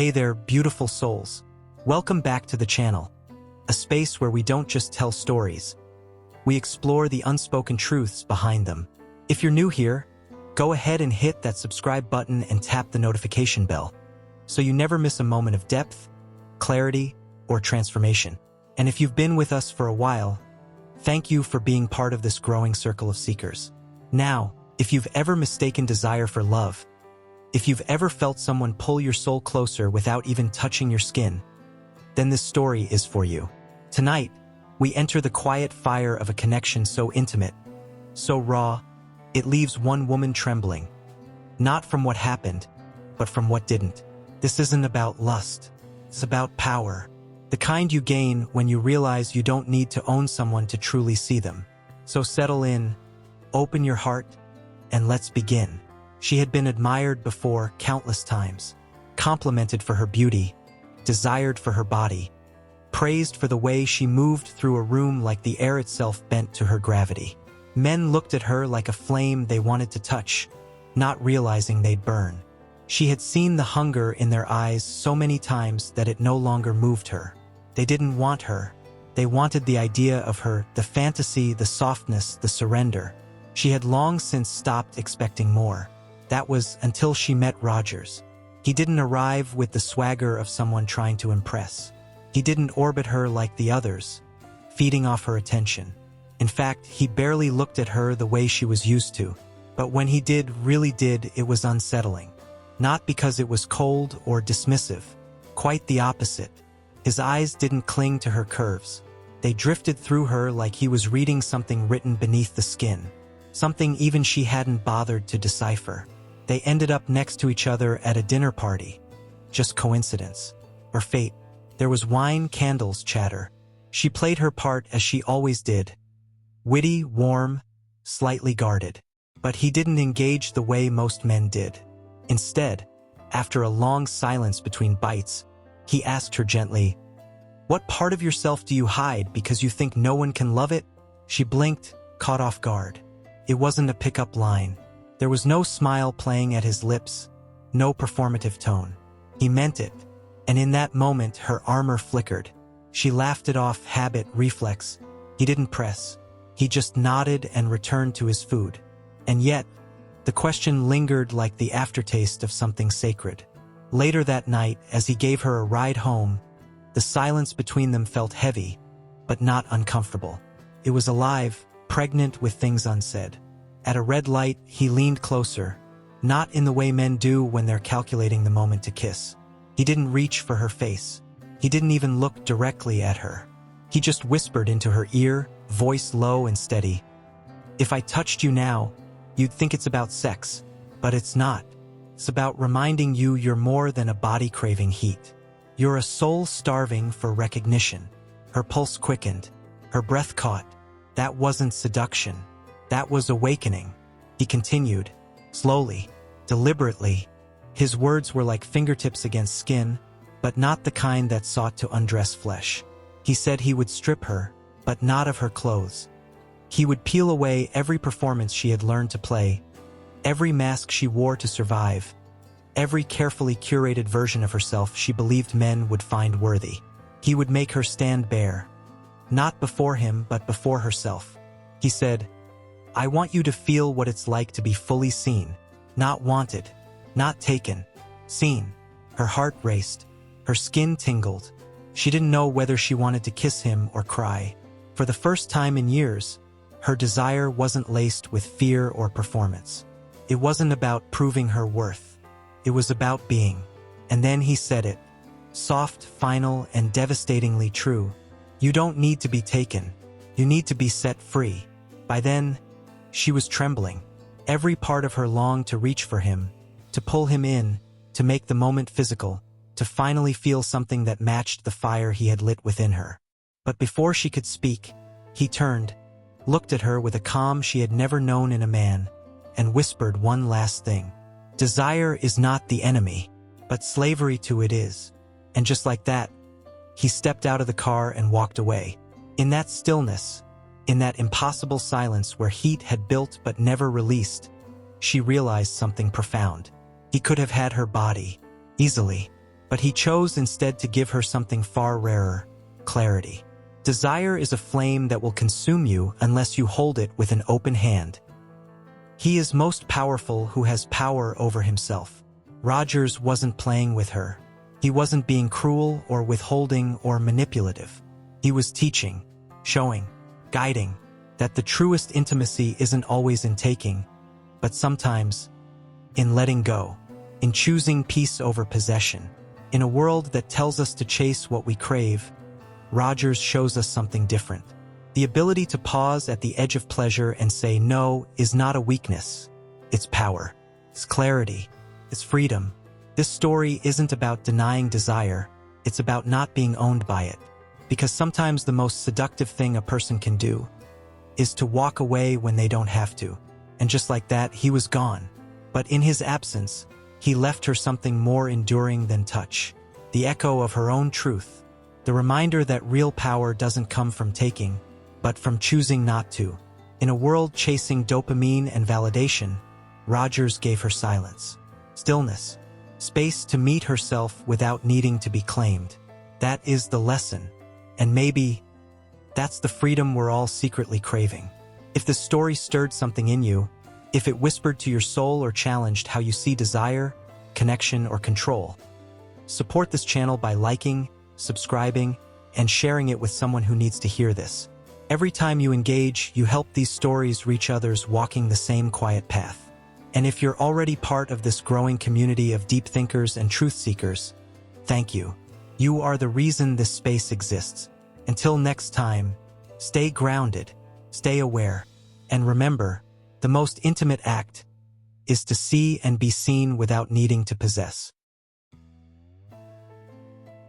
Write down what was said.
Hey there, beautiful souls. Welcome back to the channel, a space where we don't just tell stories. We explore the unspoken truths behind them. If you're new here, go ahead and hit that subscribe button and tap the notification bell, so you never miss a moment of depth, clarity, or transformation. And if you've been with us for a while, thank you for being part of this growing circle of seekers. Now, if you've ever mistaken desire for love, if you've ever felt someone pull your soul closer without even touching your skin, then this story is for you. Tonight, we enter the quiet fire of a connection so intimate, so raw, it leaves one woman trembling. Not from what happened, but from what didn't. This isn't about lust. It's about power. The kind you gain when you realize you don't need to own someone to truly see them. So settle in, open your heart, and let's begin. She had been admired before countless times, complimented for her beauty, desired for her body, praised for the way she moved through a room like the air itself bent to her gravity. Men looked at her like a flame they wanted to touch, not realizing they'd burn. She had seen the hunger in their eyes so many times that it no longer moved her. They didn't want her. They wanted the idea of her, the fantasy, the softness, the surrender. She had long since stopped expecting more. That was until she met Rogers. He didn't arrive with the swagger of someone trying to impress. He didn't orbit her like the others, feeding off her attention. In fact, he barely looked at her the way she was used to. But when he really did, it was unsettling. Not because it was cold or dismissive. Quite the opposite. His eyes didn't cling to her curves. They drifted through her like he was reading something written beneath the skin. Something even she hadn't bothered to decipher. They ended up next to each other at a dinner party. Just coincidence. Or fate. There was wine, candles, chatter. She played her part as she always did. Witty, warm, slightly guarded. But he didn't engage the way most men did. Instead, after a long silence between bites, he asked her gently, "What part of yourself do you hide because you think no one can love it?" She blinked, caught off guard. It wasn't a pickup line. There was no smile playing at his lips, no performative tone. He meant it, and in that moment her armor flickered. She laughed it off, habit, reflex. He didn't press. He just nodded and returned to his food. And yet, the question lingered like the aftertaste of something sacred. Later that night, as he gave her a ride home, the silence between them felt heavy, but not uncomfortable. It was alive, pregnant with things unsaid. At a red light, he leaned closer, not in the way men do when they're calculating the moment to kiss. He didn't reach for her face. He didn't even look directly at her. He just whispered into her ear, voice low and steady. "If I touched you now, you'd think it's about sex, but it's not. It's about reminding you you're more than a body craving heat. You're a soul starving for recognition." Her pulse quickened. Her breath caught. That wasn't seduction. That was awakening. He continued, slowly, deliberately. His words were like fingertips against skin, but not the kind that sought to undress flesh. He said he would strip her, but not of her clothes. He would peel away every performance she had learned to play, every mask she wore to survive, every carefully curated version of herself she believed men would find worthy. He would make her stand bare, not before him but before herself. He said, "I want you to feel what it's like to be fully seen, not wanted, not taken, seen." Her heart raced, her skin tingled. She didn't know whether she wanted to kiss him or cry. For the first time in years, her desire wasn't laced with fear or performance. It wasn't about proving her worth. It was about being. And then he said it, soft, final, and devastatingly true. "You don't need to be taken. You need to be set free." By then, she was trembling. Every part of her longed to reach for him, to pull him in, to make the moment physical, to finally feel something that matched the fire he had lit within her. But before she could speak, he turned, looked at her with a calm she had never known in a man, and whispered one last thing. "Desire is not the enemy, but slavery to it is." And just like that, he stepped out of the car and walked away. In that stillness, in that impossible silence where heat had built but never released, she realized something profound. He could have had her body, easily. But he chose instead to give her something far rarer: clarity. Desire is a flame that will consume you unless you hold it with an open hand. He is most powerful who has power over himself. Rogers wasn't playing with her. He wasn't being cruel or withholding or manipulative. He was teaching, showing, guiding, that the truest intimacy isn't always in taking, but sometimes in letting go, in choosing peace over possession. In a world that tells us to chase what we crave, Rogers shows us something different. The ability to pause at the edge of pleasure and say no is not a weakness. It's power. It's clarity. It's freedom. This story isn't about denying desire. It's about not being owned by it. Because sometimes the most seductive thing a person can do is to walk away when they don't have to. And just like that, he was gone. But in his absence, he left her something more enduring than touch. The echo of her own truth. The reminder that real power doesn't come from taking, but from choosing not to. In a world chasing dopamine and validation, Rogers gave her silence, stillness, space to meet herself without needing to be claimed. That is the lesson. And maybe that's the freedom we're all secretly craving. If the story stirred something in you, if it whispered to your soul or challenged how you see desire, connection, or control, support this channel by liking, subscribing, and sharing it with someone who needs to hear this. Every time you engage, you help these stories reach others walking the same quiet path. And if you're already part of this growing community of deep thinkers and truth seekers, thank you. You are the reason this space exists. Until next time, stay grounded, stay aware, and remember, the most intimate act is to see and be seen without needing to possess.